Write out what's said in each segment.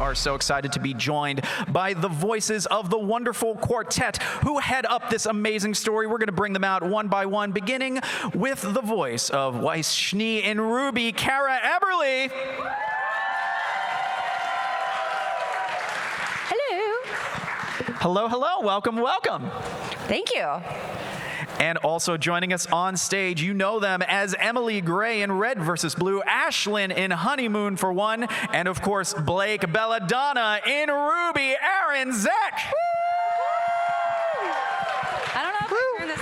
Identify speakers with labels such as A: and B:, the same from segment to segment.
A: are so excited to be joined by the voices of the wonderful quartet who head up this amazing story. We're going to bring them out one by one, beginning with the voice of Weiss, Schnee, and RWBY, Kara Eberle. Hello, hello, welcome, welcome.
B: Thank you.
A: And also joining us on stage, you know them as Emily Gray in Red vs. Blue, Ashlyn in Honeymoon for One, and of course, Blake Belladonna in RWBY, Arryn, Zech.
B: I don't know if I can turn this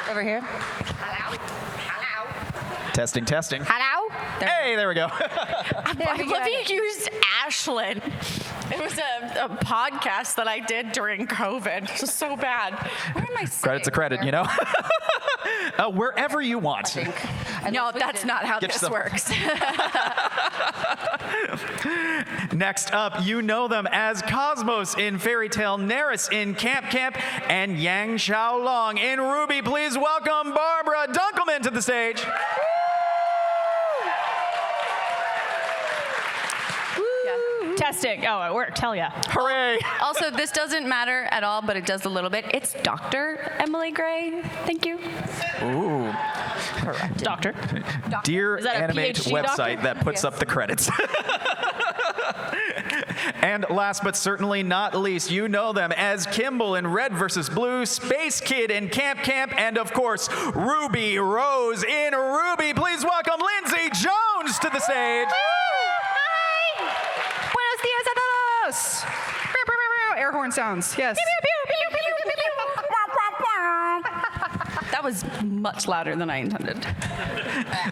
B: on. Over here. Hello? Hello?
A: Testing, testing.
B: Hello?
A: Hey, there we go.
C: I love you used Ashlyn. It was a podcast that I did during COVID. It was so bad.
B: Where am I sitting?
A: Credit's a credit, you know? Wherever you want.
C: No, that's not how this works.
A: Next up, you know them as Cosmos in Fairy Tale, Neris in Camp Camp, and Yang Xiaolong in RWBY. Please welcome Barbara Dunkelman to the stage.
C: Testing. Oh, it worked. Hell yeah.
A: Hooray.
B: Also, this doesn't matter at all, but it does a little bit. It's Dr. Emily Gray. Thank you.
A: Ooh.
C: Correct. Doctor.
A: Dear
C: Is that a
A: Animate
C: PhD
A: website
C: doctor?
A: that puts up the credits. And last but certainly not least, you know them as Kimball in Red vs. Blue, Space Kid in Camp Camp, and of course, Ruby Rose in RWBY. Please welcome Lindsay Jones to the stage.
D: Air horn sounds, yes.
B: That was much louder than I intended.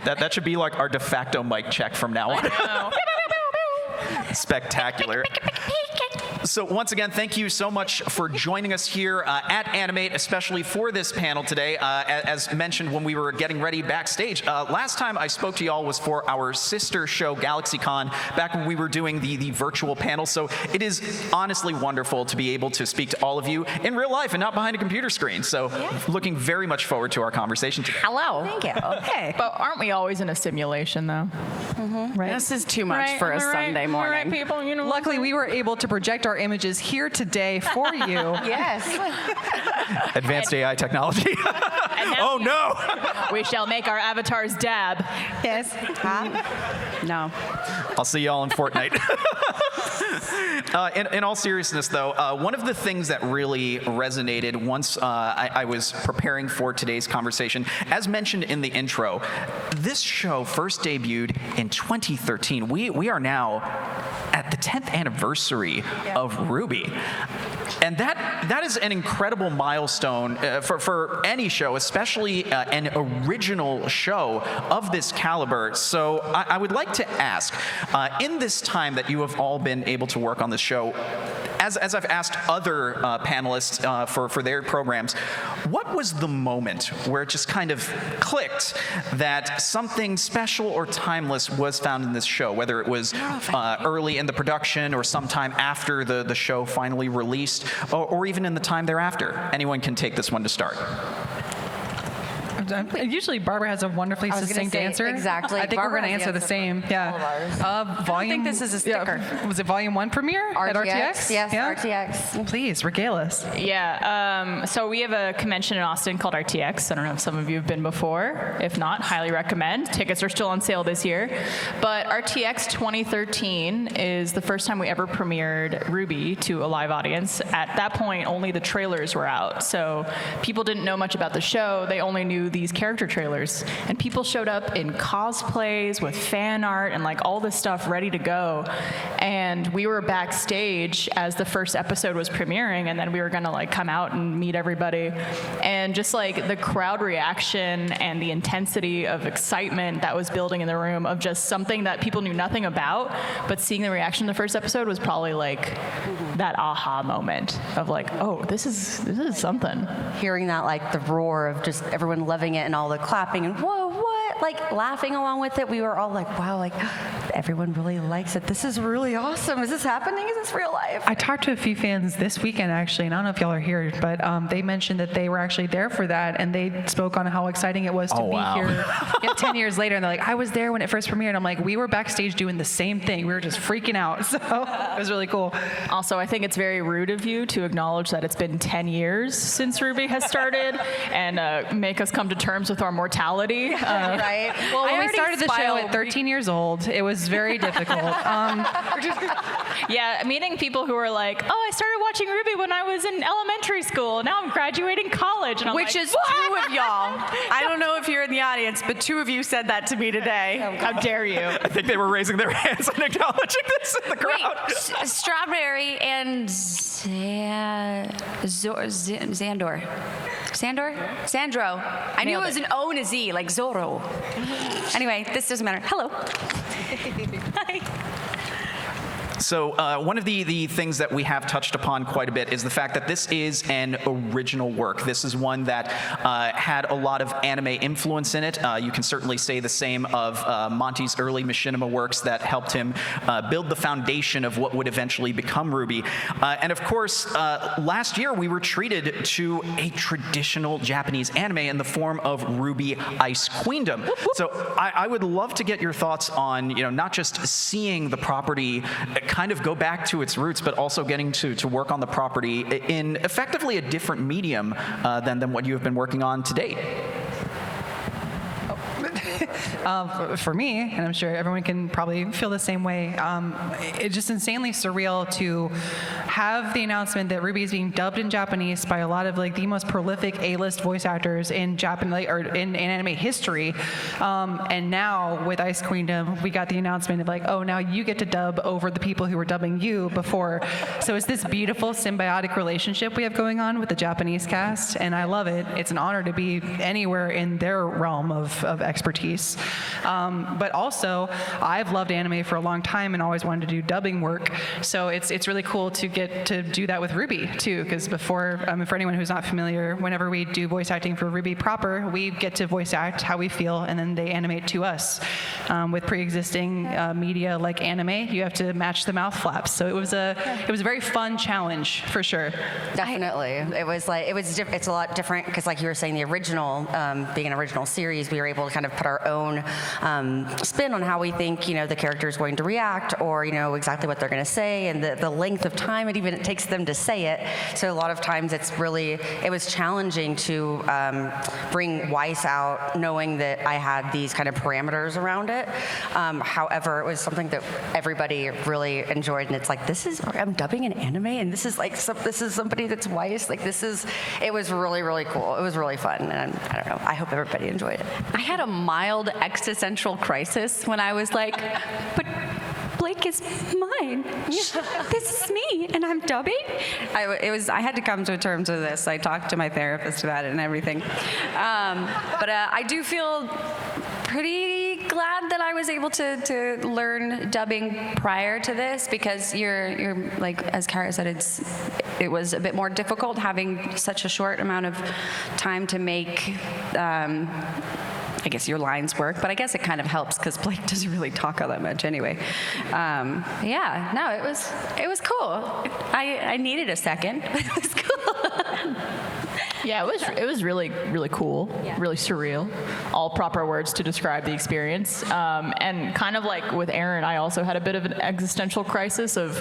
A: That should be like our de facto mic check from now on. Spectacular. So once again, thank you so much for joining us here at Animate, especially for this panel today. As mentioned when we were getting ready backstage, last time I spoke to y'all was for our sister show, GalaxyCon, back when we were doing the virtual panel. So it is honestly wonderful to be able to speak to all of you in real life and not behind a computer screen. So looking very much forward to our conversation today.
B: Hello. Thank you.
D: Hey.
C: But aren't we always in a simulation, though?
B: Mm-hmm.
C: Right?
B: This is too much for a Sunday morning.
C: Right, people, you know.
D: Luckily, we were able to project our images here today for you.
B: Yes.
A: Advanced AI technology. Oh no!
C: We shall make our avatars dab.
D: Yes.
B: No.
A: I'll see y'all in Fortnite. In all seriousness, though, one of the things that really resonated once I was preparing for today's conversation, as mentioned in the intro, this show first debuted in 2013. We are now at the 10th anniversary of RWBY. And that is an incredible milestone for any show, especially an original show of this caliber. So I would like to ask, in this time that you have all been able to work on this show, as I've asked other panelists for their programs, what was the moment where it just kind of clicked that something special or timeless was found in this show, whether it was early in the production or sometime after the show finally released, or even in the time thereafter? Anyone can take this one to start.
D: Usually Barbara has a wonderfully succinct answer.
B: Exactly.
D: I think we're going to answer the same. Yeah. Volume.
B: I think this is a sticker.
D: Yeah. Was it Volume 1 premiere at RTX?
B: Yes,
D: yeah?
B: RTX.
D: Please, regale us.
C: Yeah, so we have a convention in Austin called RTX. I don't know if some of you have been before. If not, highly recommend. Tickets are still on sale this year. But RTX 2013 is the first time we ever premiered RWBY to a live audience. At that point, only the trailers were out. So people didn't know much about the show. They only knew these character trailers. And people showed up in cosplays with fan art and like all this stuff ready to go. And we were backstage as the first episode was premiering, and then we were gonna like come out and meet everybody. And just like the crowd reaction and the intensity of excitement that was building in the room of just something that people knew nothing about, but seeing the reaction in the first episode was probably like that aha moment of like, oh, this is something.
B: Hearing that, like the roar of just everyone loving it and all the clapping and whoa, what? like laughing along with it. We were all like, wow, like everyone really likes it. This is really awesome. Is this happening? Is this real life?
D: I talked to a few fans this weekend, actually, and I don't know if y'all are here, but they mentioned that they were actually there for that, and they spoke on how exciting it was to be here 10 years later. And they're like, I was there when it first premiered. I'm like, we were backstage doing the same thing. We were just freaking out. So it was really cool.
C: Also, I think it's very rude of you to acknowledge that it's been 10 years since RWBY has started and make us come to terms with our mortality.
B: Right?
D: Well, when we
C: already
D: started the show
C: smile.
D: at 13 years old, it was very difficult.
C: Yeah, meeting people who are like, oh, I started watching RWBY when I was in elementary school. Now I'm graduating college. And I'm
E: Which
C: like,
E: is two of y'all. I don't know if you're in the audience, but two of you said that to me today.
C: how dare you?
A: I think they were raising their hands and acknowledging this in the crowd.
B: Wait, Strawberry and Xandor. Sandro. I knew it was an O and a Z, like Zorro. Anyway, this doesn't matter. Hello. Hi.
A: So one of the things that we have touched upon quite a bit is the fact that this is an original work. This is one that had a lot of anime influence in it. You can certainly say the same of Monty's early machinima works that helped him build the foundation of what would eventually become RWBY. And of course, last year we were treated to a traditional Japanese anime in the form of RWBY Ice Queendom. So I would love to get your thoughts on, not just seeing the property kind of go back to its roots, but also getting to work on the property in effectively a different medium than what you have been working on to date.
D: For me, and I'm sure everyone can probably feel the same way, it's just insanely surreal to have the announcement that RWBY is being dubbed in Japanese by a lot of like the most prolific A-list voice actors in Japan or in anime history. And now with Ice Queendom, we got the announcement of like, oh, now you get to dub over the people who were dubbing you before. So it's this beautiful symbiotic relationship we have going on with the Japanese cast, and I love it. It's an honor to be anywhere in their realm of expertise. But also, I've loved anime for a long time and always wanted to do dubbing work. So it's really cool to get to do that with RWBY too, because before, for anyone who's not familiar, whenever we do voice acting for RWBY proper, we get to voice act how we feel, and then they animate to us. With pre-existing media like anime, you have to match the mouth flaps. So it was a very fun challenge for sure.
B: Definitely. It's a lot different because, like you were saying, the original, being an original series, we were able to kind of put our own spin on how we think, the character is going to react, or, exactly what they're going to say, and the length of time it takes them to say it. So a lot of times it was challenging to bring Weiss out knowing that I had these kind of parameters around it. However, it was something that everybody really enjoyed, and it's like, I'm dubbing an anime, and this is somebody that's Weiss. It was really, really cool. It was really fun, and I don't know. I hope everybody enjoyed it.
E: I had a mild existential crisis when I was like, but Blake is mine. This is me, and I'm dubbing. I had to come to terms with this. I talked to my therapist about it and everything. But I do feel pretty glad that I was able to learn dubbing prior to this, because you're like, as Kara said, it was a bit more difficult having such a short amount of time to make I guess your lines work, but I guess it kind of helps because Blake doesn't really talk all that much anyway. It was cool. I needed a second, but it was cool.
C: Yeah, it was really, really cool, really surreal. All proper words to describe the experience. And kind of like with Arryn, I also had a bit of an existential crisis of,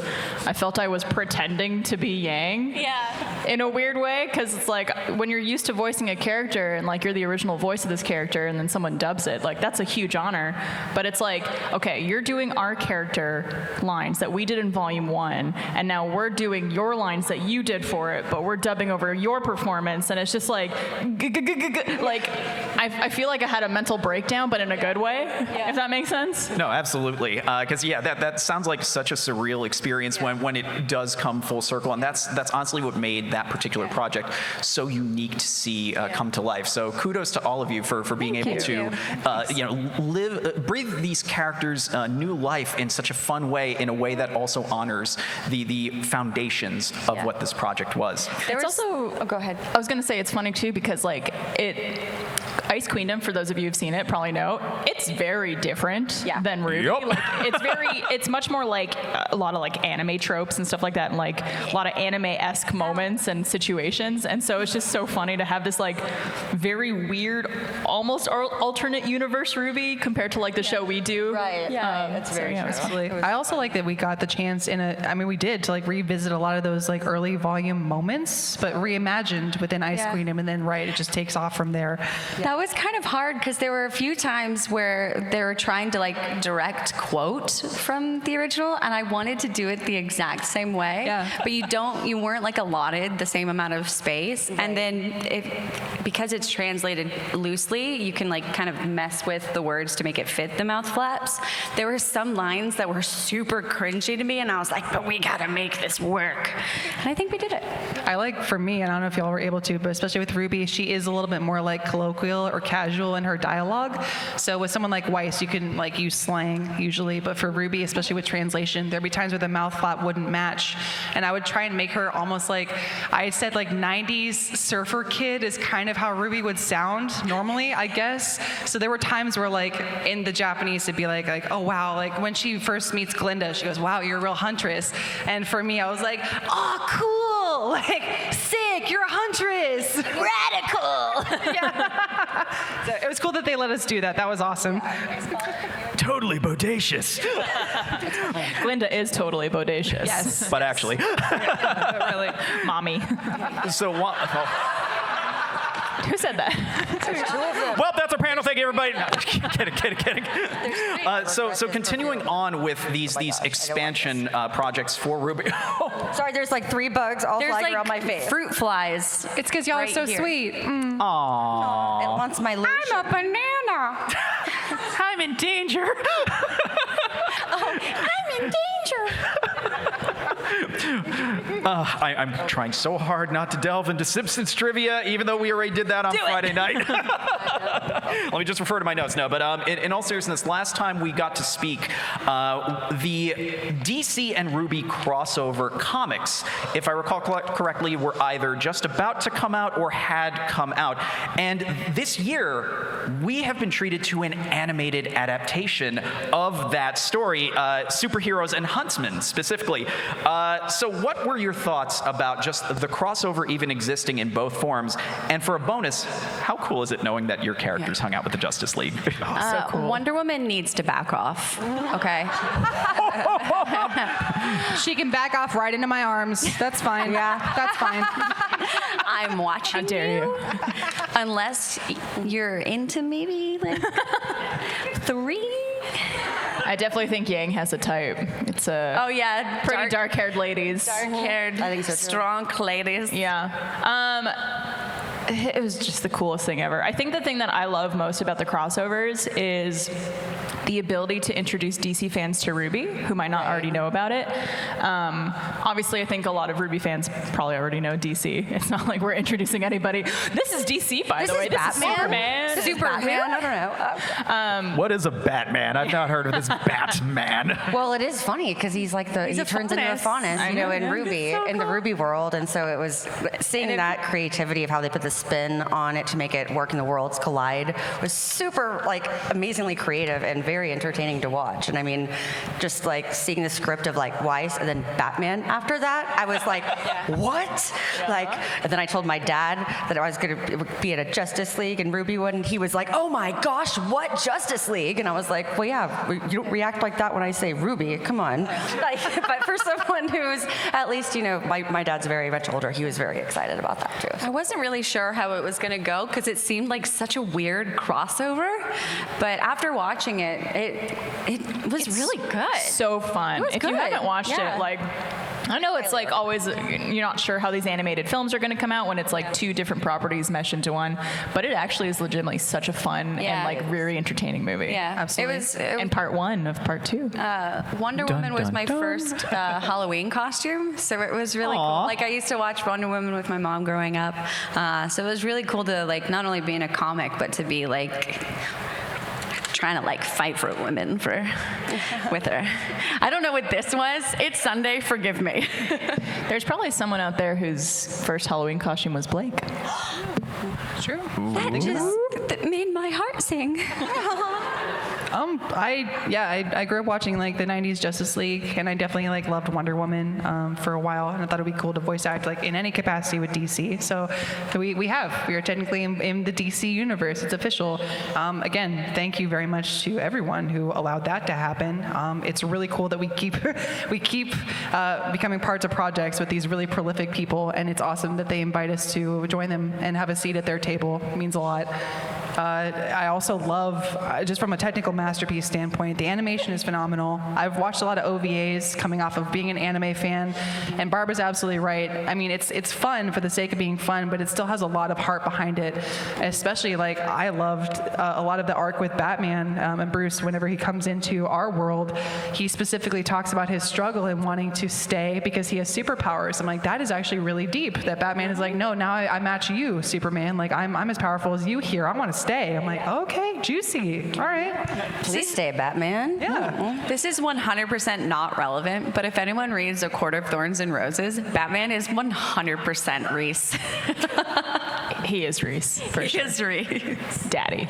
C: I felt I was pretending to be Yang.
E: Yeah.
C: In a weird way, because it's like when you're used to voicing a character and like you're the original voice of this character and then someone dubs it, like that's a huge honor. But it's like, okay, you're doing our character lines that we did in Volume 1, and now we're doing your lines that you did for it, but we're dubbing over your performance. And it's just like, like I feel like I had a mental breakdown, but in a good way, if that makes sense.
A: No, absolutely. Because that sounds like such a surreal experience when it does come full circle, and that's honestly what made that particular project so unique to see come to life. So kudos to all of you for being able to breathe these characters new life in such a fun way, in a way that also honors the foundations of what this project was.
C: It's also.
B: Oh, go ahead.
C: I was gonna say it's funny too because like Ice Queendom, for those of you who've seen it, probably know it's very different than RWBY.
A: Yep.
C: Like, it's much more like a lot of like anime tropes and stuff like that, and like a lot of anime-esque moments and situations. And so it's just so funny to have this like very weird, almost alternate universe RWBY compared to like the show we do.
B: Right. Yeah. That's very true.
D: Absolutely. I also like that we got the chance we did to like revisit a lot of those like early volume moments, but reimagined within Ice Queendom, and then it just takes off from there.
E: That was kind of hard because there were a few times where they were trying to like direct quote from the original, and I wanted to do it the exact same way.
D: Yeah.
E: But you weren't like allotted the same amount of space, and then because it's translated loosely, you can like kind of mess with the words to make it fit the mouth flaps. There were some lines that were super cringy to me, and I was like, but we gotta make this work. And I think we did it.
D: I like, for me, and I don't know if y'all were able to, but especially with RWBY, she is a little bit more like colloquial or casual in her dialogue. So with someone like Weiss, you can like use slang usually, but for RWBY, especially with translation, there'd be times where the mouth flap wouldn't match, and I would try and make her almost like, I said like 90s surfer kid is kind of how RWBY would sound normally, I guess. So there were times where like in the Japanese it'd be like, oh wow, like when she first meets Glinda, she goes, wow, you're a real huntress. And for me, I was like, oh, cool, like sick, you're a huntress.
E: Radical.
D: So it was cool that they let us do that. That was awesome.
A: Totally bodacious.
C: Glinda is totally bodacious.
D: Yes.
A: But actually.
C: Really. Mommy.
A: So what?
C: Who said that?
A: Well, that's our panel. Thank you, everybody. No, kidding. So continuing on with these expansion projects for RWBY.
B: Sorry, there's like 3 bugs all
E: There's
B: flying
E: like
B: around my face.
E: fruit flies.
D: It's because y'all
E: Right
D: are so
E: here.
D: sweet.
A: Aww.
B: It wants my lotion.
E: I'm a banana.
A: I'm in danger.
E: I'm in danger.
A: I'm trying so hard not to delve into Simpsons trivia, even though we already did that on Friday night. Let me just refer to my notes now. But in all seriousness, last time we got to speak, the DC and RWBY crossover comics, if I recall correctly, were either just about to come out or had come out. And this year, we have been treated to an animated adaptation of that story, Superheroes and Huntsmen specifically. So what were your thoughts about just the crossover even existing in both forms? And for a bonus, how cool is it knowing that your characters hung out with the Justice League?
C: So cool.
E: Wonder Woman needs to back off. Okay.
D: She can back off right into my arms. That's fine. Yeah, that's fine.
E: I'm watching.
C: How dare you?
E: Unless you're into maybe like 3.
C: I definitely think Yang has a type. It's a
E: Oh yeah,
C: pretty dark-haired ladies.
E: dark-haired,
B: I think so, too.
E: strong ladies.
C: Yeah. It was just the coolest thing ever. I think the thing that I love most about the crossovers is the ability to introduce DC fans to RWBY who might not already know about it. Obviously, I think a lot of RWBY fans probably already know DC. It's not like we're introducing anybody. This is DC, by the way. This is Superman.
B: This is Superman. I don't know.
A: What is a Batman? I've not heard of this Batman.
B: Well, it is funny because he's like he turns into a faunus,
C: I
B: you know,
C: know,
B: in
C: yeah.
B: RWBY,
E: So
B: in the
E: cool.
B: RWBY world, and so it was seeing that creativity of how they put the spin on it to make it work and the worlds collide was super like amazingly creative and very entertaining to watch. And I mean, just like seeing the script of like Weiss and then Batman after that, I was like, what? Like, and then I told my dad that I was going to be at a Justice League and RWBY one, and he was like, oh my gosh, what Justice League? And I was like, well, yeah, you don't react like that when I say RWBY. Come on. Like, but for someone who's at least, you know, my dad's very much older, he was very excited about that too.
E: I wasn't really sure how it was going to go because it seemed like such a weird crossover, but after watching it, it was really good.
C: So fun.
E: It was
C: If you
E: good.
C: haven't watched
E: Yeah.
C: it, like, I know it's like always, you're not sure how these animated films are going to come out when it's like 2 different properties meshed into one, but it actually is legitimately such a fun
E: Yeah.
C: and like very entertaining movie.
E: Yeah,
D: Absolutely.
C: And part 1 of part 2.
E: Wonder Woman was my first Halloween costume, so it was really cool. Like I used to watch Wonder Woman with my mom growing up, so it was really cool to like not only be in a comic, but to be like trying to like fight for women with her. I don't know what this was. It's Sunday. Forgive me.
C: There's probably someone out there whose first Halloween costume was Blake.
D: True.
E: That just made my heart sing.
D: I grew up watching like the '90s Justice League, and I definitely like loved Wonder Woman for a while, and I thought it'd be cool to voice act like in any capacity with DC. So we are technically in the DC universe. It's official. Again, thank you very much to everyone who allowed that to happen. It's really cool that we keep becoming parts of projects with these really prolific people, and it's awesome that they invite us to join them and have a seat at their table. It means a lot. I also love, just from a technical masterpiece standpoint, the animation is phenomenal. I've watched a lot of OVAs coming off of being an anime fan, and Barbara's absolutely right. I mean, it's fun for the sake of being fun, but it still has a lot of heart behind it. Especially, like, I loved a lot of the arc with Batman and Bruce. Whenever he comes into our world, he specifically talks about his struggle in wanting to stay because he has superpowers. I'm like, that is actually really deep. That Batman is like, no, now I match you, Superman. Like, I'm as powerful as you here. I want to stay. I'm like, okay, juicy. All right.
B: Please stay, Batman.
D: Yeah.
E: This is 100% not relevant, but if anyone reads A Court of Thorns and Roses, Batman is 100% Reese.
C: He is Reese.
E: He is Reese.
C: Daddy.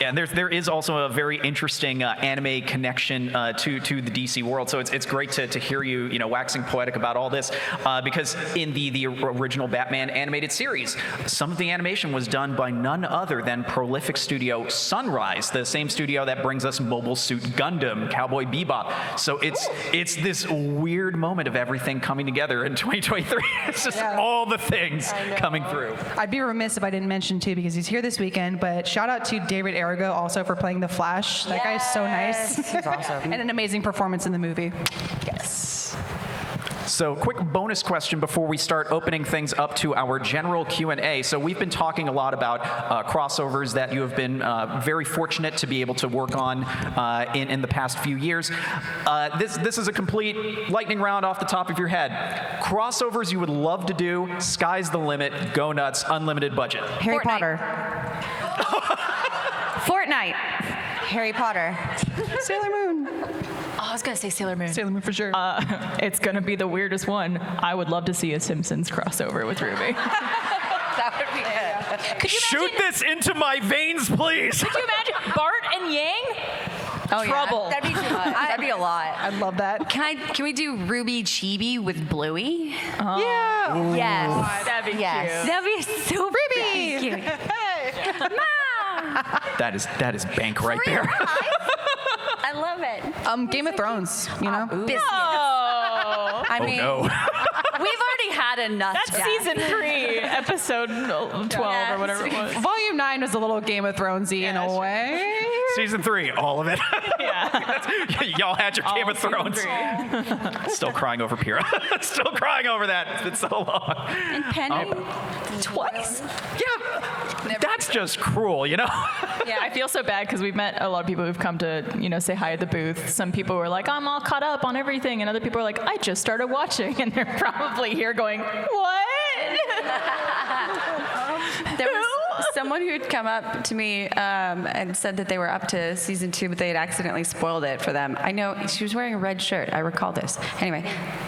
A: Yeah, and there is also a very interesting anime connection to the DC world. So it's great to hear you waxing poetic about all this because in the original Batman animated series, some of the animation was done by none other than prolific studio Sunrise, the same studio that brings us Mobile Suit Gundam, Cowboy Bebop. So it's this weird moment of everything coming together in 2023. It's just all the things coming through.
D: I'd be remiss if I didn't mention too, because he's here this weekend, but shout out to David Arrigo also for playing the Flash. That guy is so nice.
B: He's awesome.
D: And an amazing performance in the movie.
A: So quick bonus question before we start opening things up to our general Q&A. So we've been talking a lot about crossovers that you have been very fortunate to be able to work on in the past few years. This is a complete lightning round off the top of your head. Crossovers you would love to do, sky's the limit, go nuts, unlimited budget.
B: Harry
E: Fortnite.
B: Potter.
E: Fortnite.
B: Harry Potter.
D: Sailor Moon.
C: Oh, I was going to say Sailor Moon.
D: Sailor Moon for sure.
C: It's going to be the weirdest one. I would love to see a Simpsons crossover with RWBY.
B: That would be good.
C: Could you
A: Shoot this into my veins, please.
C: Could you imagine Bart and Yang? Trouble.
B: That'd be too much. That'd be a lot.
D: I love that.
E: Can we do Ruby Chibi with Bluey?
D: Yeah.
B: Yes.
C: That'd be
B: Yes.
C: cute.
E: That'd be so
D: Ruby.
E: cute. Mom!
A: That is bank right there.
E: I love it.
D: Game of Thrones, you know?
E: Business.
C: Oh.
E: I mean,
A: no.
E: we've already had enough.
C: That's
E: Jack.
C: season 3, episode 12 or whatever it was.
D: Volume 9 was a little Game of Thronesy in a way.
A: Season 3, all of it.
C: Yeah.
A: Y'all had your Game
C: All
A: of Thrones.
C: season 3.
A: Still crying over Pyrrha. Still crying over that. It's been so long.
E: And Penny.
C: Twice?
A: Yeah, that's just cruel, you know?
C: Yeah, I feel so bad because we've met a lot of people who've come to, say hi at the booth. Some people were like, I'm all caught up on everything. And other people are like, I just started watching. And they're probably here going, what?
E: There was someone who'd come up to me and said that they were up to season 2, but they had accidentally spoiled it for them. I know she was wearing a red shirt. I recall this. Anyway,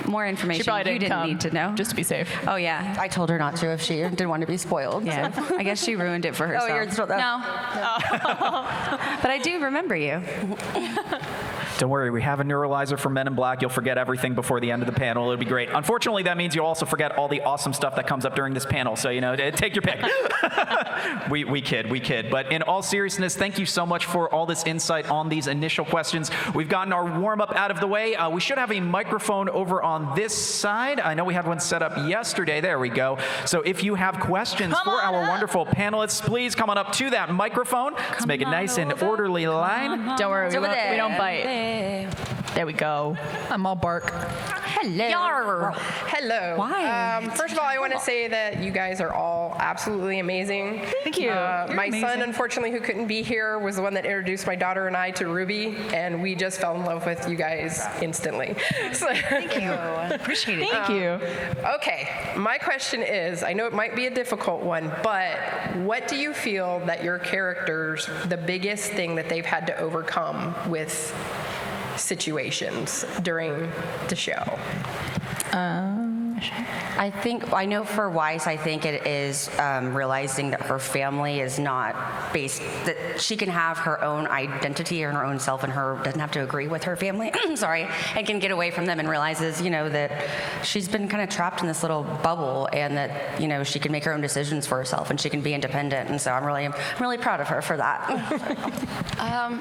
E: more information
C: She probably
E: you didn't
C: come,
E: need to know.
C: just to be safe.
E: Oh yeah.
B: I told her not to if she didn't want to be spoiled.
E: Yeah. I guess she ruined it for herself.
B: you're still-
E: No. But I do remember you.
A: Don't worry, we have a neuralizer for Men in Black. You'll forget everything before the end of the panel. It'll be great. Unfortunately, that means you'll also forget all the awesome stuff that comes up during this panel. So, take your pick. we kid. But in all seriousness, thank you so much for all this insight on these initial questions. We've gotten our warm-up out of the way. We should have a microphone over on this side. I know we had one set up yesterday. There we go. So if you have questions for our wonderful panelists, please come on up to that microphone. Let's make it nice and orderly line.
C: Don't worry, we
B: over there.
C: don't bite. There we go.
D: I'm all bark.
B: Hello.
E: Yar.
F: Hello.
B: Why?
F: First of all, I want to say that you guys are all absolutely amazing.
D: Thank you.
F: My
D: You're
F: son,
D: amazing.
F: unfortunately, who couldn't be here, was the one that introduced my daughter and I to RWBY, and we just fell in love with you guys instantly. So,
E: Thank you. Appreciate it.
C: Thank you.
F: okay, my question is, I know it might be a difficult one, but what do you feel that your characters, the biggest thing that they've had to overcome with situations during the show?
B: I know for Weiss, I think it is realizing that her family is not based, that she can have her own identity and her own self, and her doesn't have to agree with her family, sorry, and can get away from them, and realizes, that she's been kind of trapped in this little bubble, and that, she can make her own decisions for herself, and she can be independent. And so I'm really proud of her for that.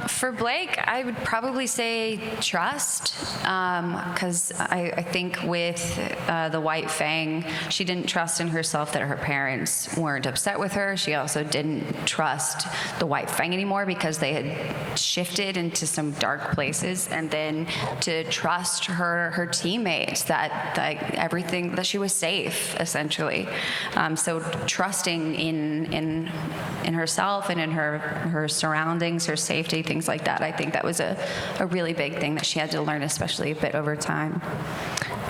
E: For Blake, I would probably say trust, because I think with the White Fang, she didn't trust in herself that her parents weren't upset with her. She also didn't trust the White Fang anymore because they had shifted into some dark places, and then to trust her teammates that everything, that she was safe, essentially. So trusting in herself and in her surroundings, her safety, things like that. I think that was a really big thing that she had to learn, especially a bit over time.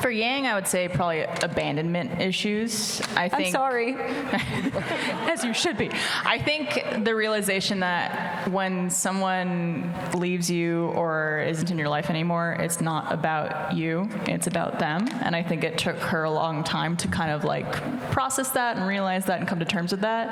C: For Yang, I would say probably abandonment issues. I'm
E: sorry.
C: As you should be. I think the realization that when someone leaves you or isn't in your life anymore, it's not about you, it's about them. And I think it took her a long time to kind of like process that and realize that and come to terms with that.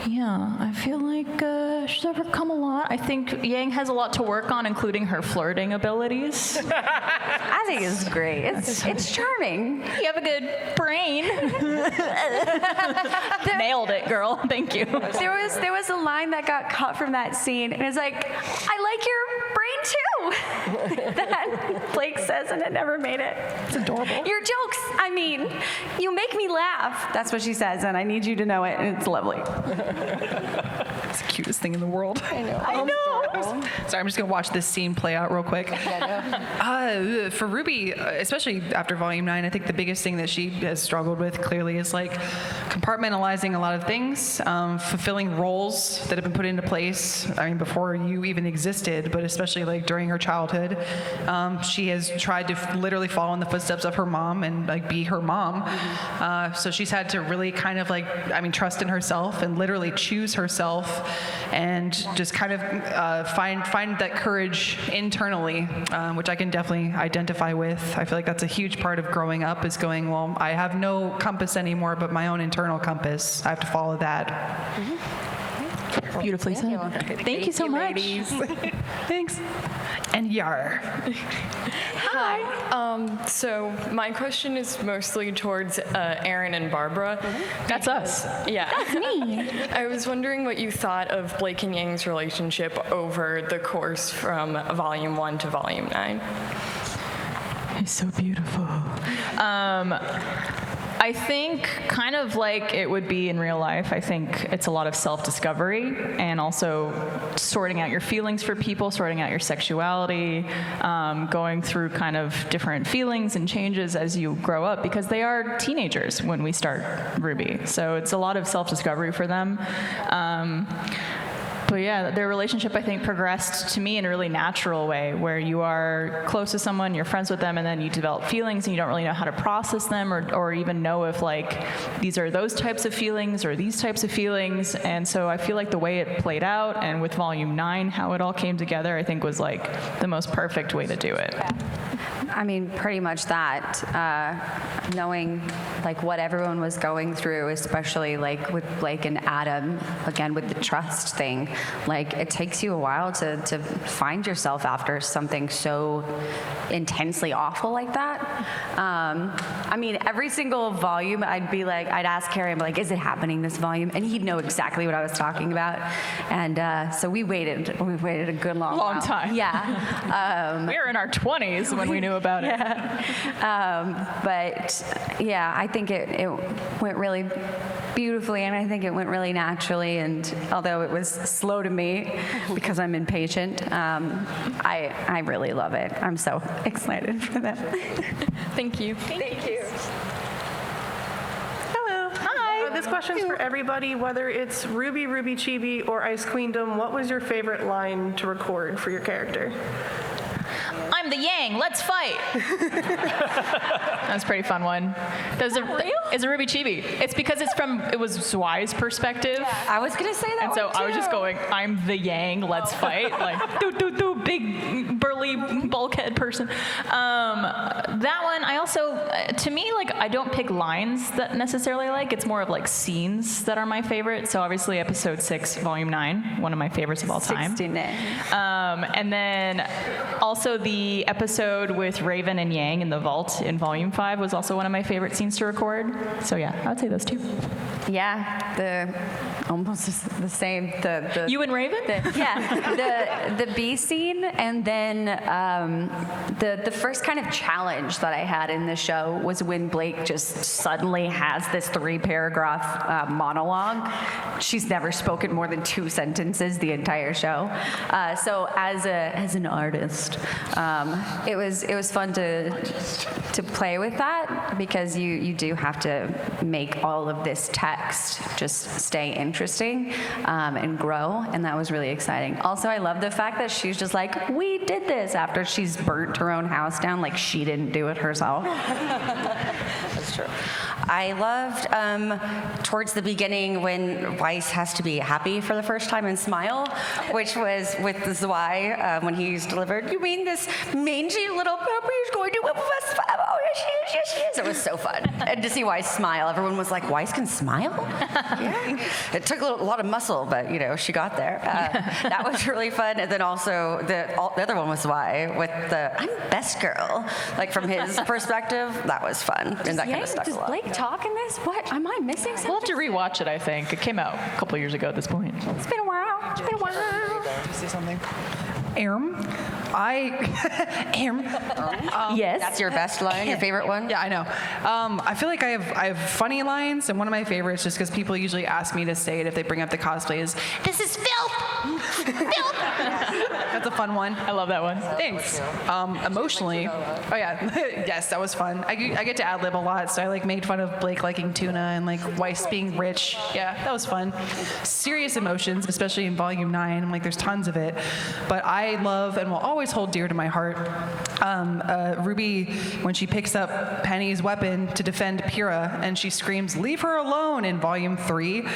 C: Yeah, I feel like she's overcome a lot. I think Yang has a lot to work on, including her flirting abilities.
E: I think it's great. It's charming.
C: You have a good brain. Nailed it, girl. Thank you.
E: There was a line that got cut from that scene, and it's like, I like your brain too. That Blake says, and it never made it.
D: It's adorable.
E: Your jokes, you make me laugh. That's what she says, and I need you to know it, and it's lovely.
D: It's the cutest thing in the world.
E: I know.
D: Sorry, I'm just gonna watch this scene play out real quick. For RWBY, especially after Volume 9, I think the biggest thing that she has struggled with clearly is like compartmentalizing a lot of things, fulfilling roles that have been put into place. Before you even existed, but especially like during her childhood, she has tried to literally follow in the footsteps of her mom and like be her mom. So she's had to really kind of trust in herself and literally choose herself, and just kind of find that courage internally, which I can definitely identify with. I feel like that's a huge part of growing up, is going, well, I have no compass anymore but my own internal compass. I have to follow that.
C: Beautifully said. Thank you so much.
D: Thanks. And Yar.
G: Hi. So my question is mostly towards Arryn and Barbara.
C: That's us.
G: Yeah. That's me. I was wondering what you thought of Blake and Yang's relationship over the course from Volume 1 to Volume 9.
C: He's so beautiful. I think kind of like it would be in real life. I think it's a lot of self-discovery and also sorting out your feelings for people, sorting out your sexuality, going through kind of different feelings and changes as you grow up, because they are teenagers when we start RWBY. So it's a lot of self-discovery for them. But yeah, their relationship, I think, progressed to me in a really natural way, where you are close to someone, you're friends with them, and then you develop feelings, and you don't really know how to process them, or even know if, like, these are those types of feelings or these types of feelings. And so I feel like the way it played out, and with Volume 9, how it all came together, I think was, like, the most perfect way to do it.
E: Pretty much that. Knowing, like, what everyone was going through, especially, like, with Blake and Adam, again, with the trust thing. Like, it takes you a while to find yourself after something so intensely awful like that. Every single volume, I'd ask Carrie, I'm like, is it happening this volume? And he'd know exactly what I was talking about. And so we waited a good long
C: time.
E: Yeah.
C: We were in our 20s when we knew about it.
E: But yeah, I think it went really beautifully, and I think it went really naturally. And although it was slow to me because I'm impatient, I really love it. I'm so excited for that.
G: Thank you.
E: Thank you.
H: Hello. Hi. This question's for everybody, whether it's RWBY, RWBY Chibi, or Ice Queendom. What was your favorite line to record for your character?
C: I'm the Yang, let's fight. That was a pretty fun one. is a RWBY chibi. It's because it was Weiss' perspective.
B: I was gonna say that.
C: And so
B: one
C: I was just
B: too.
C: going, I'm the Yang, let's fight. Like, do, big, burly, bulkhead person. That one, I also, to me, like, I don't pick lines that necessarily like. It's more of like scenes that are my favorite. So obviously episode 6, volume 9, one of my favorites of all time.
E: 69.
C: And then also the episode with Raven and Yang in the vault in volume 5 was also one of my favorite scenes to record. So yeah, I would say those two.
E: Yeah, almost the same. The
C: You and Raven?
E: the B scene, and then the first kind of challenge that I had in the show was when Blake just suddenly has this 3-paragraph monologue. She's never spoken more than 2 sentences the entire show. So as an artist, it was fun to play with that, because you do have to make all of this text just stay interesting and grow, and that was really exciting. Also, I love the fact that she's just like, we did this, after she's burnt her own house down, like she didn't do it herself.
B: That's true. I loved towards the beginning when Weiss has to be happy for the first time and smile, which was with the Zwei when he's delivered. You mean this mangy little puppy is going to whip us? Oh, yes, she is. It was so fun. And to see Weiss smile, everyone was like, Weiss can smile? Yeah. It took a lot of muscle, but she got there. That was really fun. And then also the other one was Zwei with the I'm best girl, like from his perspective. That was fun. And that kind of stuck a
E: Does
B: lot.
E: Blake talk in this? What? Am I missing something?
C: We'll have to rewatch it, I think. It came out a couple years ago at this point.
E: It's been a while. It's been a while.
D: Say something. Arryn,
B: Yes. That's your best line, your favorite one?
D: Yeah, I know. I feel like I have funny lines, and one of my favorites, just because people usually ask me to say it if they bring up the cosplay, is, "This is filth! Filth!" That's a fun one.
C: I love that one.
D: Thanks. Emotionally, oh yeah, yes, that was fun. I get to ad-lib a lot, so I made fun of Blake liking tuna and Weiss being rich. Yeah, that was fun. Serious emotions, especially in volume 9. There's tons of it, but I love and will always hold dear to my heart RWBY when she picks up Penny's weapon to defend Pyrrha, and she screams, "Leave her alone!" in volume 3.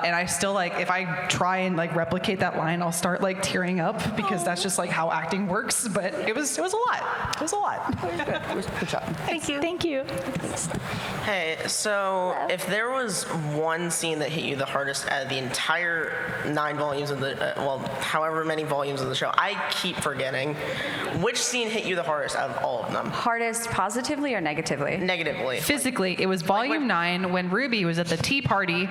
D: And I still if I try and replicate that line, I'll start tearing up, because that's just how acting works. But it was a lot. It was a lot.
B: Good job.
H: Thank you.
C: Thank you.
I: Hey, so if there was one scene that hit you the hardest out of the entire 9 volumes of the, however many volumes of the show, I keep forgetting. Which scene hit you the hardest out of all of them?
E: Hardest positively or negatively?
I: Negatively.
D: Physically, it was volume 9 when RWBY was at the tea party.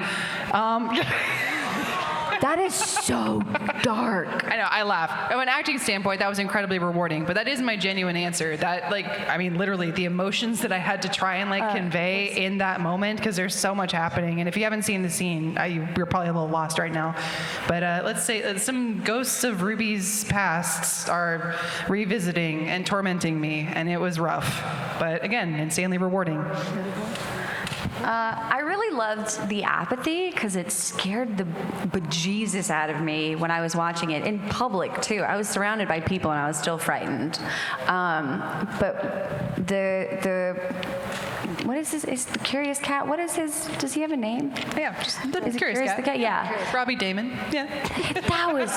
E: That is so dark.
D: I know, I laugh. From an acting standpoint, that was incredibly rewarding, but that is my genuine answer. That, literally, the emotions that I had to try and, convey in that moment, because there's so much happening, and if you haven't seen the scene, you're probably a little lost right now. But let's say some ghosts of RWBY's past are revisiting and tormenting me, and it was rough. But again, insanely rewarding.
E: I really loved the apathy, because it scared the bejesus out of me when I was watching it in public too. I was surrounded by people and I was still frightened. But what is this? Is the Curious Cat? What is his? Does he have a name?
D: Yeah, just the
E: Is it
D: Curious Cat.
E: the Cat? Yeah.
D: Robbie Damon. Yeah.
E: That was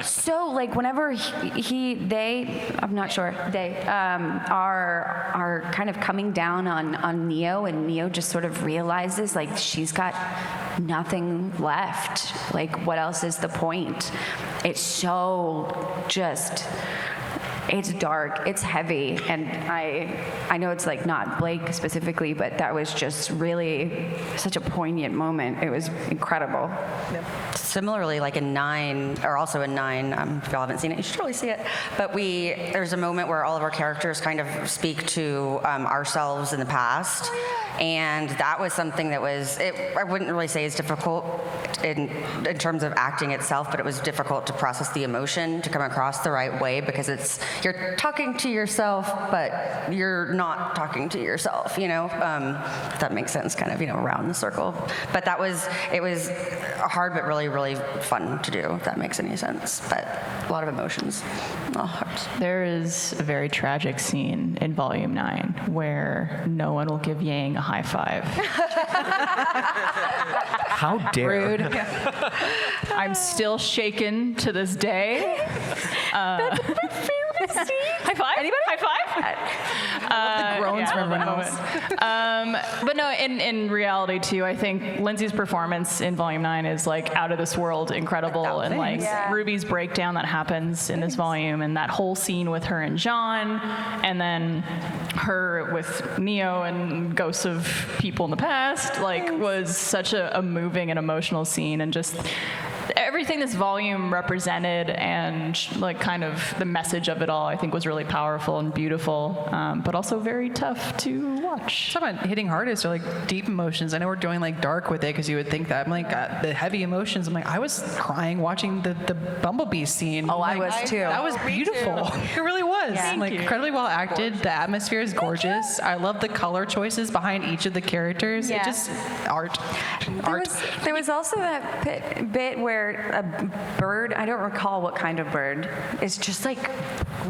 E: so whenever I'm not sure, they are kind of coming down on Neo, and Neo just sort of realizes she's got nothing left. What else is the point? It's so just. It's dark, it's heavy, and I know it's not Blake specifically, but that was just really such a poignant moment. It was incredible.
B: Yep. Similarly, in 9, or also in 9, if y'all haven't seen it, you should really see it. But there's a moment where all of our characters kind of speak to ourselves in the past, and that was something that I wouldn't really say is difficult in terms of acting itself, but it was difficult to process the emotion, to come across the right way, because you're talking to yourself, but you're not talking to yourself, if that makes sense, kind of, around the circle. But it was hard, but really, really fun to do, if that makes any sense. But a lot of emotions, all hearts.
C: There is a very tragic scene in volume 9 where no one will give Yang high five.
A: How dare.
C: Rude. I'm still shaken to this day.
E: That's my favorite scene.
C: High five? Anybody? High five?
D: The groans from everyone else.
C: But no, in reality too, I think Lindsay's performance in Volume 9 is like out of this world incredible, and like Ruby's breakdown that happens in this volume, and that whole scene with her and John, and then her with Neo and ghosts of people in the past, like was such a moving and emotional scene, and just everything this volume represented and like kind of the message of it all, I think was really powerful and beautiful, but also very tough to watch.
D: Talking about hitting hardest or like deep emotions. I know we're doing like dark with it because you would think that. I'm like, the heavy emotions. I'm like, I was crying watching the Bumblebee scene.
B: Oh, I
D: Like,
B: was too.
D: That was beautiful. It really was. Like incredibly well acted. The atmosphere is gorgeous. I love the color choices behind each of the characters. It just art.
E: There was also that bit where a bird, I don't recall what kind of bird, is just like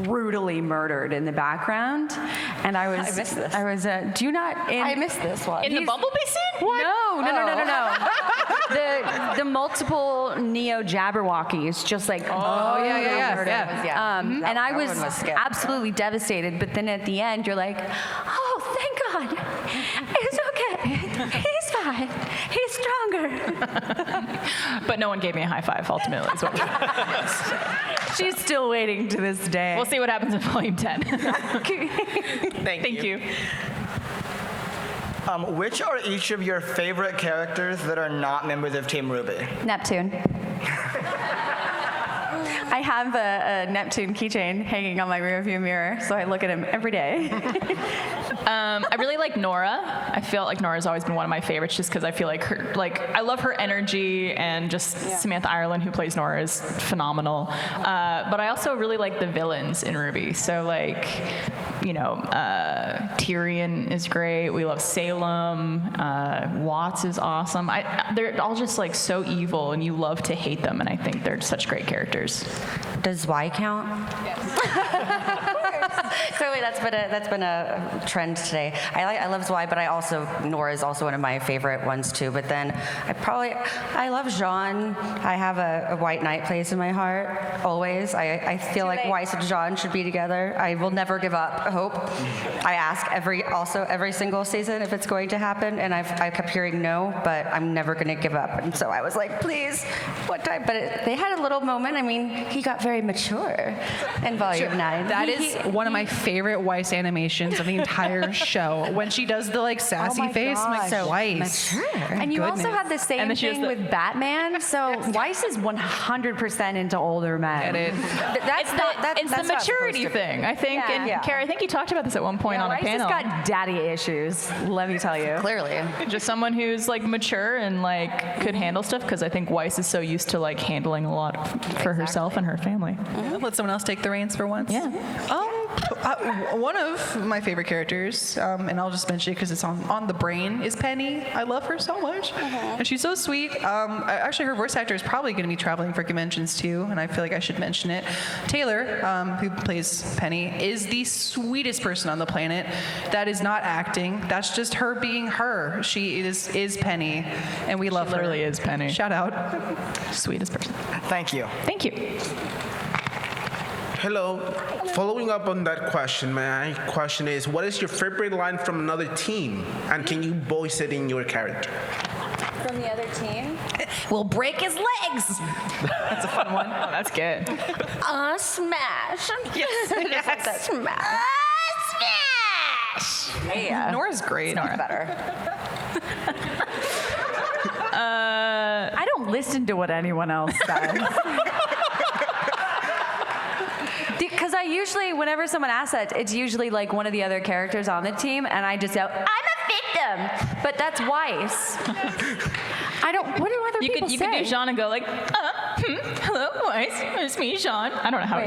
E: brutally murdered in the background. And I missed this. Do you not?
B: I missed this one.
C: In the Bumblebee scene?
E: What? No. The multiple Neo Jabberwockies, just like
D: yeah.
E: And I was absolutely devastated. But then at the end, you're like, oh, thank God, it's okay. He's fine. He's stronger.
C: But no one gave me a high five, ultimately. Is what
E: She's still waiting to this day.
C: we'll see what happens in Volume 10.
I: Thank you.
J: Which are each of your favorite characters that are not members of Team RWBY?
E: Neptune. I have a Neptune keychain hanging on my rearview mirror, so I look at him every day.
C: I really like Nora. I feel like Nora's always been one of my favorites just because I feel like her, I love her energy, and just Samantha Ireland, who plays Nora, is phenomenal. But I also really like the villains in RWBY. So Tyrion is great. We love Salem. Watts is awesome. They're all just like so evil, and you love to hate them, and I think they're such great characters.
B: Does Y count? Clearly, that's been a trend today. I love Zwei, but Nora is also one of my favorite ones too. But then I love Jean. I have a White Knight place in my heart always. I feel like Weiss and Jean should be together. I will never give up hope. I ask every single season if it's going to happen, and I kept hearing no, but I'm never going to give up. And so I was like, please, what time? But they had a little moment. I mean, he got very mature in Volume 9.
D: That is one of my favorite Weiss animations of the entire show. When she does the sassy face, I'm like, so Weiss.
B: Mature.
E: And you also have the same thing with Batman. So Weiss is 100% into older men.
C: It's the maturity thing, I think.
E: Yeah.
C: And Kara, I think you talked about this at one point on a
E: Weiss
C: panel.
E: has got daddy issues, let me tell you.
B: Clearly.
C: Just someone who's mature and could handle stuff, because I think Weiss is so used to handling a lot for herself and her family.
D: Let someone else take the reins for once.
C: Yeah.
D: One of my favorite characters, and I'll just mention it because it's on the brain, is Penny. I love her so much, and she's so sweet. Actually, her voice actor is probably going to be traveling for conventions too, and I feel like I should mention it. Taylor, who plays Penny, is the sweetest person on the planet. That is not acting. That's just her being her. She is Penny, and we love her.
C: She literally is Penny.
D: Shout out.
C: Sweetest person.
J: Thank you.
C: Thank you.
K: Hello. Following up on that question, my question is, what is your favorite line from another team? And can you voice it in your character?
E: From the other team?
B: We'll break his legs.
C: That's a fun one. Oh, that's good.
B: Smash.
C: Yes.
B: Smash. Smash. Yeah.
D: Nora's great.
B: Nora. Better.
E: I don't listen to what anyone else says. Because I usually, whenever someone asks that, it's usually one of the other characters on the team, and I just go, I'm a victim. But that's Weiss. What do other people say?
C: You could do Jean and go hello, Weiss. It's me, Jean. I don't know how to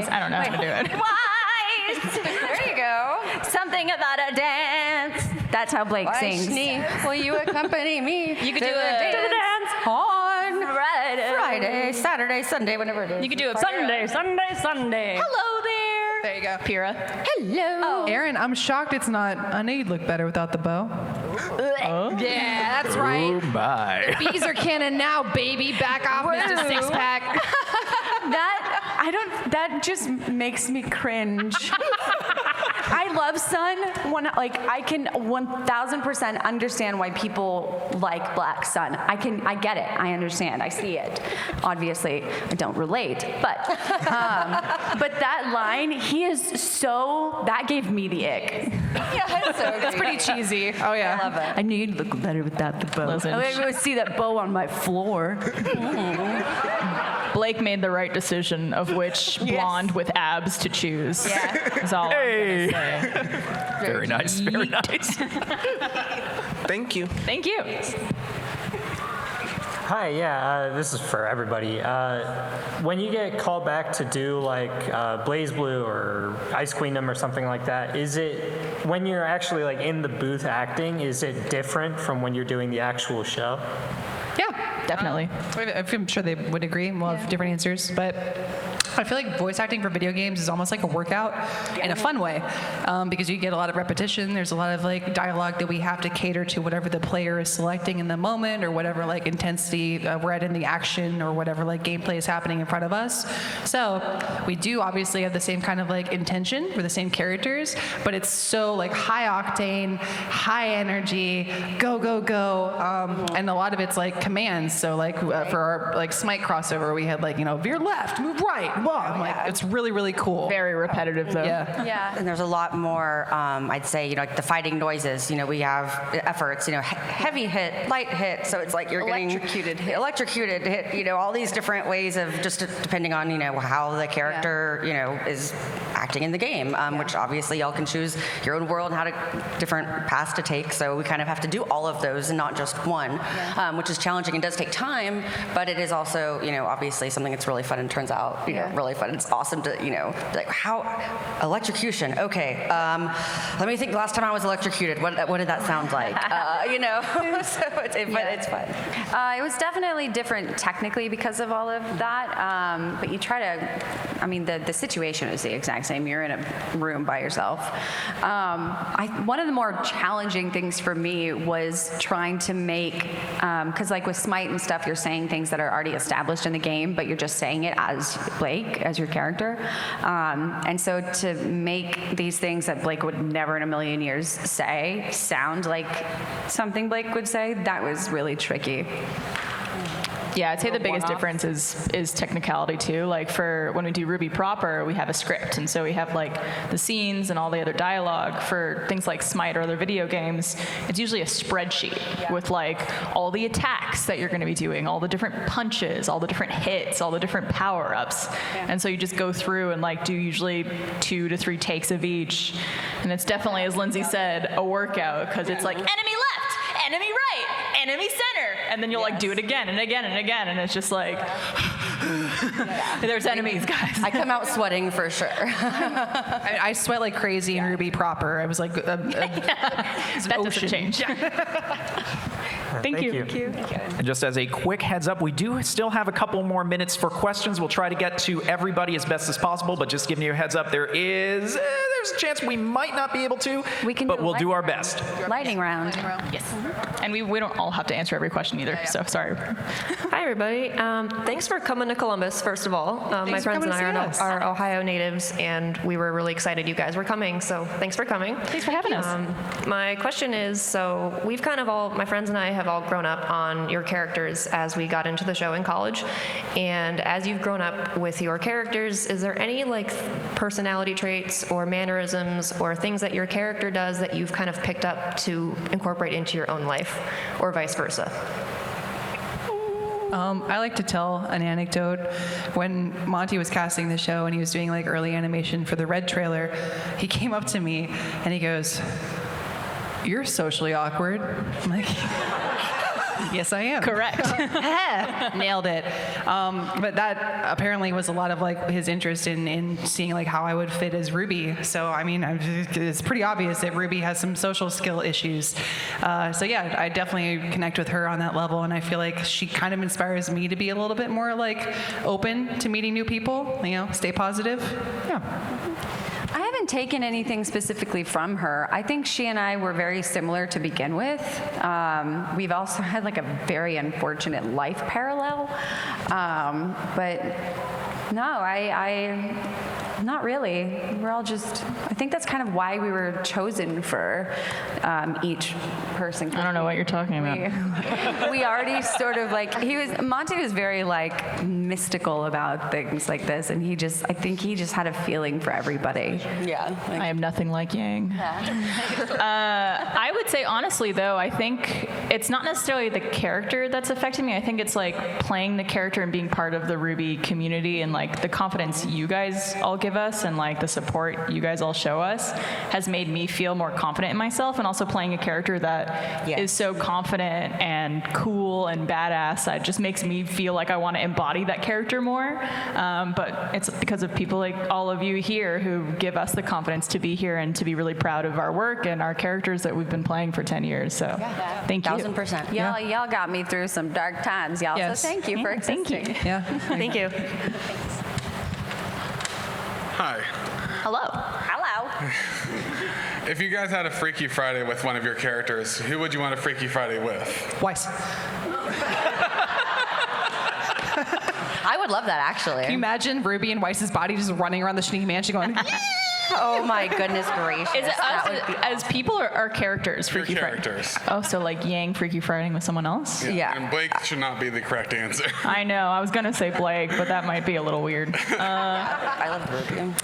C: do it.
B: Weiss. There you go.
E: Something about a dance. That's how Blake sings.
B: Schnee, will you accompany me?
C: You could
B: to
C: do
B: the dance on Friday, Saturday, Sunday, whenever it is.
C: You could do a
E: Sunday.
C: Hello there.
D: There you go.
C: Pyrrha.
B: Hello.
D: Arryn, I'm shocked it's not. I know you'd look better without the bow.
E: Yeah, that's right.
A: Oh my.
E: Bees are canon now, baby. Back off, Mr. Six-Pack. That just makes me cringe. I love Sun. I can 1,000% understand why people like Black Sun. I get it. I understand. I see it. Obviously, I don't relate, but that line, that gave me the ick.
B: Yeah, it's so
E: It's pretty cheesy.
D: Oh yeah.
B: I love it.
E: I knew you'd look better without the bow.
C: Listen.
E: I would see that bow on my floor.
C: Blake made the right decision of which blonde with abs to choose.
B: Yeah.
C: Is all I'm gonna say.
A: Very nice. Very nice.
K: Thank you.
C: Thank you.
L: Hi, yeah, this is for everybody. When you get called back to do like Blaze Blue or Ice Queendom or something like that, is it, when you're actually like in the booth acting, is it different from when you're doing the actual show?
D: Yeah,
C: Definitely.
D: I'm sure they would agree. We'll have different answers, but I feel like voice acting for video games is almost like a workout in a fun way, because you get a lot of repetition. There's a lot of like dialogue that we have to cater to whatever the player is selecting in the moment, or whatever like intensity we're at in the action, or whatever like gameplay is happening in front of us. So we do obviously have the same kind of like intention for the same characters, but it's so like high octane, high energy, go go go, and a lot of it's like commands. So like for our like Smite crossover, we had like, you know, veer left, move right. Well, I'm like, it's really, really cool.
C: Very repetitive, though.
B: Yeah. And there's a lot more, I'd say, you know, like the fighting noises. You know, we have efforts, you know, heavy hit, light hit. So it's like you're
E: Electrocuted
B: getting electrocuted hit, you know, all these different ways of just depending on, you know, how the character, you know, is acting in the game, which obviously y'all can choose your own world and how to different paths to take. So we kind of have to do all of those and not just one, which is challenging and does take time, but it is also, you know, obviously something that's really fun and turns out, you know, really fun. It's awesome to, you know, like how electrocution. Okay, let me think. Last time I was electrocuted, what did that sound like? You know, so but it's fun.
E: It was definitely different technically because of all of that, but you try to, I mean, the situation is the exact same. You're in a room by yourself. One of the more challenging things for me was trying to make, because like with Smite and stuff, you're saying things that are already established in the game, but you're just saying it as Blake, as your character. And so to make these things that Blake would never in a million years say sound like something Blake would say, that was really tricky.
C: Yeah, I'd say the biggest difference is technicality too. Like for when we do RWBY proper, we have a script, and so we have like the scenes and all the other dialogue. For things like Smite or other video games, it's usually a spreadsheet with like all the attacks that you're going to be doing, all the different punches, all the different hits, all the different power-ups. And so you just go through and like do usually 2 to 3 takes of each. And it's definitely, as Lindsay said, a workout, because it's like enemy left, enemy right, enemy center, and then you'll like do it again and again and again, and it's just like there's enemies, guys.
B: I come out sweating for sure.
D: I sweat like crazy in RWBY proper. I was like
C: that doesn't change. Thank you.
A: And just as a quick heads up, we do still have a couple more minutes for questions. We'll try to get to everybody as best as possible, but just giving you a heads up, there's a chance we might not be able to, but we'll do our best.
E: Lightning round.
C: Yes. And we don't all have to answer every question either, so sorry.
M: Hi, everybody. Thanks for coming to Columbus, first of all. My friends and I are Ohio natives, and we were really excited you guys were coming, so thanks for coming.
C: Thanks for having us.
M: My question is, so we've kind of all, my friends and I have all grown up on your characters as we got into the show in college, and as you've grown up with your characters, is there any like personality traits or mannerisms or things that your character does that you've kind of picked up to incorporate into your own life, or vice versa?
D: I like to tell an anecdote. When Monty was casting the show and he was doing like early animation for the Red trailer, he came up to me and he goes, "You're socially awkward." I'm like, yes, I am.
C: Correct.
D: Nailed it. But that apparently was a lot of like his interest in seeing like how I would fit as RWBY. So I mean, it's pretty obvious that RWBY has some social skill issues. So yeah, I definitely connect with her on that level, and I feel like she kind of inspires me to be a little bit more like open to meeting new people. You know, stay positive. Yeah.
E: I haven't haven't taken anything specifically from her. I think she and I were very similar to begin with. We've also had like a very unfortunate life parallel. But no, I not really. We're all just, I think that's kind of why we were chosen for each person.
C: I don't know what you're talking about.
E: We already sort of like, Monty was very like mystical about things like this, and I think he just had a feeling for everybody.
B: Yeah.
C: I am nothing like Yang. I would say honestly though, I think it's not necessarily the character that's affecting me. I think it's like playing the character and being part of the RWBY community, and like the confidence you guys all give us and like the support you guys all show us has made me feel more confident in myself, and also playing a character that is so confident and cool and badass that just makes me feel like I want to embody that character more. But it's because of people like all of you here who give us the confidence to be here and to be really proud of our work and our characters that we've been playing for 10 years. So thank you.
B: 1000%.
E: Y'all got me through some dark times, y'all.
D: Yes.
E: So thank you for existing.
C: Thank you.
D: Yeah.
C: Thank you.
N: Hi.
B: Hello. Hello.
N: If you guys had a Freaky Friday with one of your characters, who would you want a Freaky Friday with?
D: Weiss.
B: I would love that, actually.
D: Can you imagine RWBY and Weiss's body just running around the Schnee mansion going,
B: Oh my goodness gracious.
C: Is it
B: That
C: us
B: would be
C: as people or characters?
N: Your
C: Freaky
N: characters.
C: Friday? Oh, so like Yang Freaky Friday with someone else?
B: Yeah.
N: And Blake should not be the correct answer.
C: I know. I was gonna say Blake, but that might be a little weird.
B: I love RWBY.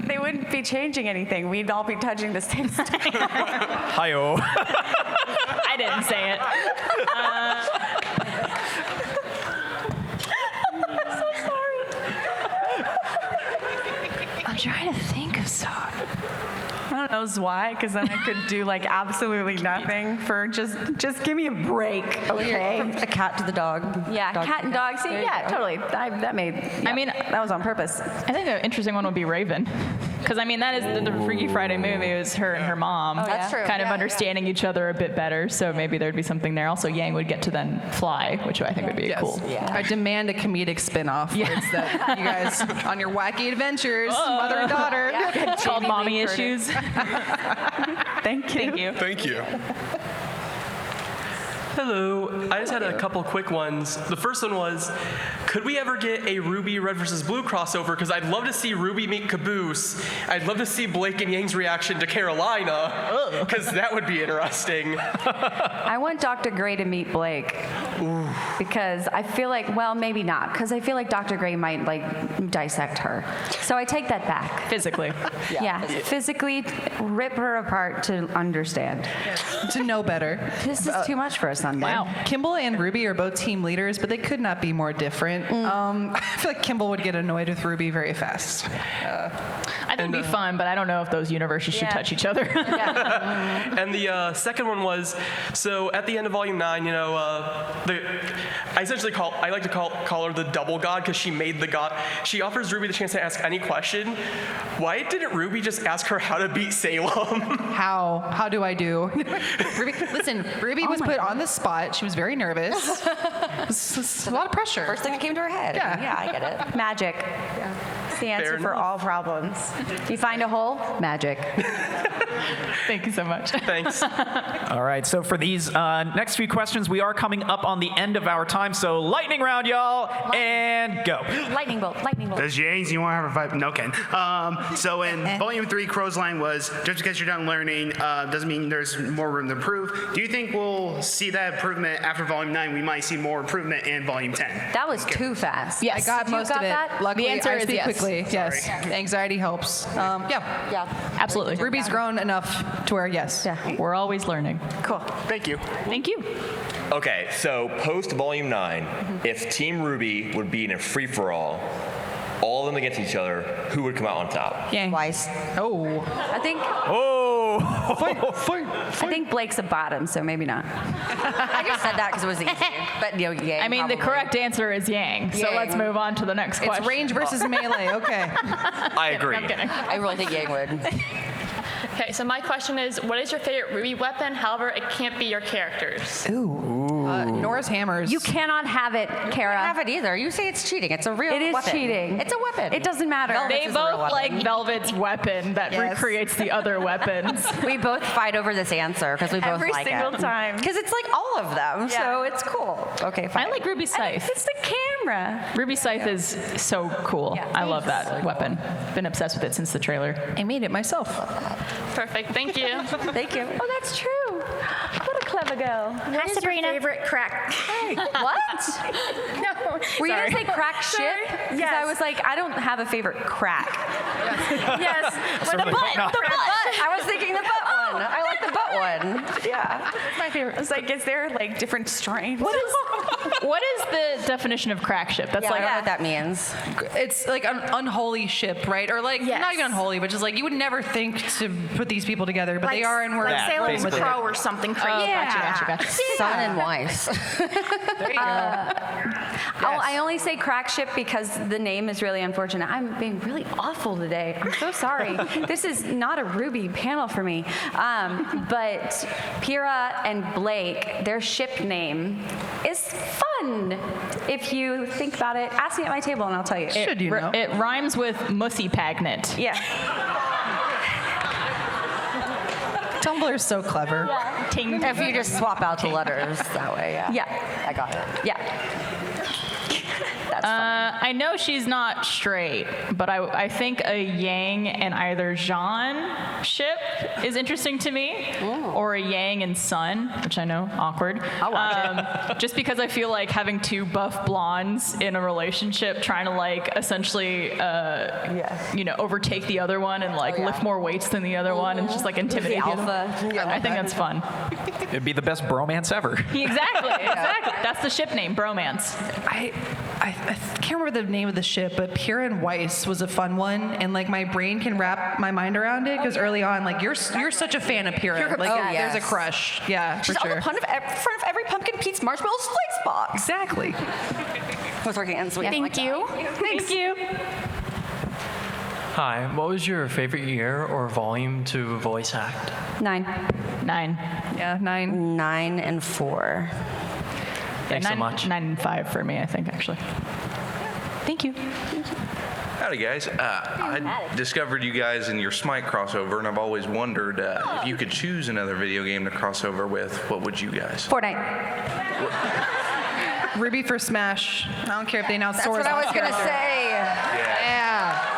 E: They wouldn't be changing anything. We'd all be touching the same stuff.
A: Hi-oh.
C: I didn't say it. I'm trying to think of something.
E: I don't know why, because then I could do like absolutely nothing for just give me a break, okay?
B: From a cat to the dog.
E: Yeah, cat and dog. See, yeah, totally. That was on purpose.
C: I think an interesting one would be Raven. Because, I mean, that is the Freaky Friday movie. It was her and her mom
B: That's true.
C: kind of understanding each other a bit better. So maybe there'd be something there. Also, Yang would get to then fly, which I think would be cool.
D: I demand a comedic spin-off. Yeah. It's that you guys on your wacky adventures, mother and daughter.
C: It's called Mommy Issues.
E: Thank you.
N: Thank you.
O: Hello. I just had a couple quick ones. The first one was, could we ever get a RWBY Red vs. Blue crossover? Because I'd love to see RWBY meet Caboose. I'd love to see Blake and Yang's reaction to Carolina, because that would be interesting.
E: I want Dr. Gray to meet Blake.
O: Ooh.
E: Because I feel like, well, maybe not, because I feel like Dr. Gray might like dissect her. So I take that back.
C: Physically.
E: Physically rip her apart to understand.
D: To know better.
E: This is too much for a Sunday.
C: Wow.
D: Kimball and RWBY are both team leaders, but they could not be more different. I feel like Kimball would get annoyed with RWBY very fast.
C: I think it'd be fun, but I don't know if those universes should touch each other.
O: And the second one was, so at the end of Volume 9, I like to call her the double god, because she made the god. She offers RWBY the chance to ask any question. Why didn't RWBY just ask her how to beat Salem?
D: How do I do? RWBY was put on the spot. She was very nervous. It's a lot of pressure.
B: First thing that came to her head.
D: Yeah.
B: I get it.
E: Magic. It's the answer for all problems. You find a hole? Magic.
C: Thank you so much.
O: Thanks.
A: All right, so for these next few questions, we are coming up on the end of our time. So lightning round, y'all, and go.
B: Lightning bolt.
P: Does Yangs, you want to have a fight? No, Ken. So in Volume 3, Crow's line was, just because you're done learning doesn't mean there's more room to improve. Do you think we'll see that improvement after Volume 9? We might see more improvement in Volume 10.
B: That was too fast.
C: Yes.
D: I got most of it.
B: that?
D: Luckily,
C: The answer
D: I
C: is
D: speak
C: yes.
D: quickly. Yes. Anxiety helps.
B: Yeah.
C: Absolutely.
D: RWBY's grown enough to where, yes.
C: We're always learning.
B: Cool.
P: Thank you.
C: Thank you.
Q: Okay, so post Volume 9, if Team RWBY would be in a free-for-all, all of them against each other, who would come out on top?
D: Yang.
B: Weiss.
D: Oh.
E: I think I think Blake's a bottom, so maybe not.
B: I just said that because it was easy. But Yang
C: I mean,
B: probably.
C: the correct answer is Yang. So
B: Yang.
C: let's move on to the next question.
D: It's range versus melee. Okay.
Q: I agree.
C: I'm kidding.
B: I really think Yang would.
R: Okay, so my question is, what is your favorite RWBY weapon? However, it can't be your characters.
D: Ooh. Nora's hammers.
E: You cannot have it, Kara.
B: I don't have it either. You say it's cheating. It's a real
E: It is
B: weapon.
E: cheating.
B: It's a weapon.
E: It doesn't matter.
C: They both like Velvet's weapon that recreates the other weapons.
B: We both fight over this answer because we both
E: Every
B: like
E: single
B: it.
E: time.
B: Because it's like all of them, so it's cool. Okay, fine.
C: I like Ruby Scythe.
E: It's the camera.
C: Ruby Scythe is so cool. I love that weapon. Been obsessed with it since the trailer.
D: I made it myself.
G: Perfect. Thank you.
B: Thank you.
E: Oh, that's true. What a clever girl.
R: What is your favorite crack?
E: What?
R: No.
E: Were you going to say crack ship? Because
R: Yes.
E: I was like, I don't have a favorite crack.
R: Yes.
B: The butt. The butt. I was thinking the butt one. I like the butt one. Yeah.
E: That's my favorite. It's like, is there like different strains?
C: What is the definition of crack ship? That's
B: I
C: like
B: don't know what that means.
D: It's like an unholy ship, right? Or like not even unholy, but just like you would never think to put these people together, but they are, and we're
R: like Salem's
D: with
R: Crow
D: it.
R: or something crazy.
C: Gotcha.
B: Sun and Weiss.
E: I only say crack ship because the name is really unfortunate. I'm being really awful today. I'm so sorry. This is not a RWBY panel for me. But Pyrrha and Blake, their ship name is fun. If you think about it, ask me at my table and I'll tell you.
C: It rhymes with Mussy Pagnet.
E: Yeah.
D: Tumblr's so clever.
B: If you just swap out the letters that way, yeah.
E: Yeah.
B: I got it.
E: Yeah.
C: I know she's not straight, but I think a Yang and either Jean ship is interesting to me, or a Yang and Sun, which I know, awkward.
B: I'll watch
C: it. Just because I feel like having two buff blondes in a relationship, trying to like essentially, overtake the other one and like lift more weights than the other one, and just like intimidate the
B: alpha.
C: I think that's fun.
A: It'd be the best bromance ever.
C: Exactly. That's the ship name, bromance.
D: I can't remember the name of the ship, but Pyrrha and Weiss was a fun one, and like my brain can wrap my mind around it because early on, like you're such a fan of Pyrrha, like there's a crush,
B: She's
D: for sure.
B: on the front of every Pumpkin Pete's Marshmallow Slice box.
D: Exactly.
B: With her hands.
R: Thank you.
E: Thank you.
S: Hi, what was your favorite year or volume to voice act?
E: 9.
D: Yeah, 9.
B: 9 and 4.
S: Thanks so much.
C: 9 and 5 for me, I think, actually. Thank you.
T: Howdy, guys. I discovered you guys in your Smite crossover, and I've always wondered if you could choose another video game to cross over with, what would you guys?
E: Fortnite.
D: RWBY for Smash. I don't care if they announce
B: That's
D: Sora's
B: what I was
D: off
B: gonna
D: character.
B: say.
D: Yeah.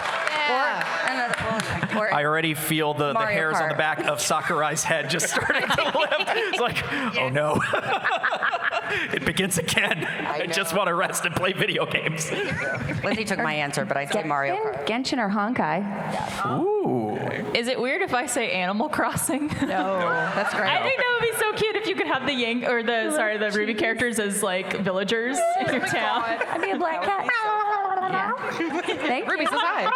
B: Or
A: I already feel the
B: Mario
A: hairs on
B: Kart.
A: the back of Sakurai's head just starting to lift. It's like, oh no. It begins again. I just want to rest and play video games.
B: Lindsay took my answer, but I say Mario Kart.
E: Genshin or Honkai.
A: Ooh.
C: Is it weird if I say Animal Crossing?
D: No, that's great.
C: I think that would be so cute if you could have the RWBY characters as like villagers in your town.
E: I'd be a black cat. Thank
D: RWBY
E: you.
D: says hi.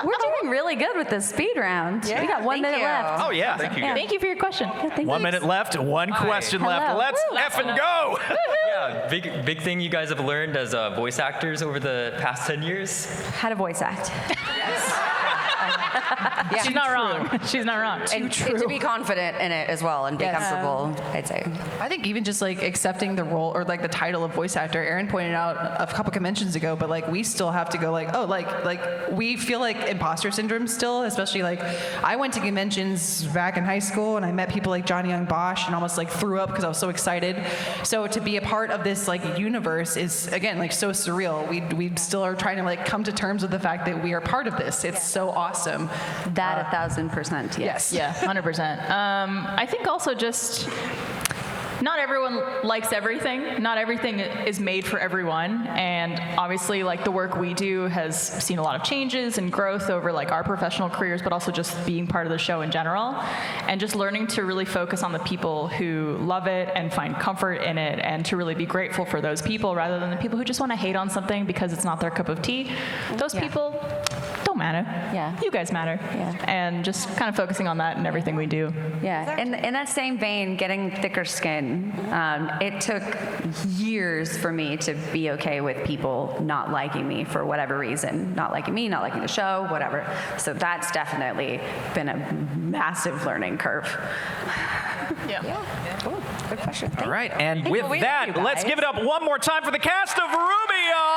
E: We're doing really good with this speed round.
B: Yeah,
E: we got 1 minute
B: thank you.
E: left.
A: Oh yeah.
T: Thank you.
E: Yeah.
C: Thank you for your question.
A: 1 minute left, one question left.
E: Hello.
A: Let's
E: Woo.
A: F and go.
U: Yeah, big thing you guys have learned as voice actors over the past 10 years?
E: How to voice act.
B: Yeah.
C: She's not wrong. She's not wrong.
B: And to be confident in it as well and be comfortable, I'd say.
D: I think even just like accepting the role or like the title of voice actor, Arryn pointed out a couple conventions ago, but like we still have to go like, oh, like we feel like imposter syndrome still, especially like I went to conventions back in high school and I met people like Johnny Young Bosch and almost like threw up because I was so excited. So to be a part of this like universe is again like so surreal. We still are trying to like come to terms with the fact that we are part of this. It's so awesome.
E: That 1,000%. Yes.
C: Yeah, 100%. I think also just not everyone likes everything. Not everything is made for everyone. And obviously, like the work we do has seen a lot of changes and growth over like our professional careers, but also just being part of the show in general. And just learning to really focus on the people who love it and find comfort in it, and to really be grateful for those people rather than the people who just want to hate on something because it's not their cup of tea. Those people, don't matter.
E: Yeah.
C: You guys matter.
E: Yeah.
C: And just kind of focusing on that in everything we do.
E: Yeah, in that same vein, getting thicker skin, it took years for me to be okay with people not liking me for whatever reason. Not liking me, not liking the show, whatever. So that's definitely been a massive learning curve.
B: Cool. Good question.
A: All right, and
B: Thank
A: with
B: you.
A: that,
B: You
A: let's
B: guys.
A: give it up one more time for the cast of RWBY.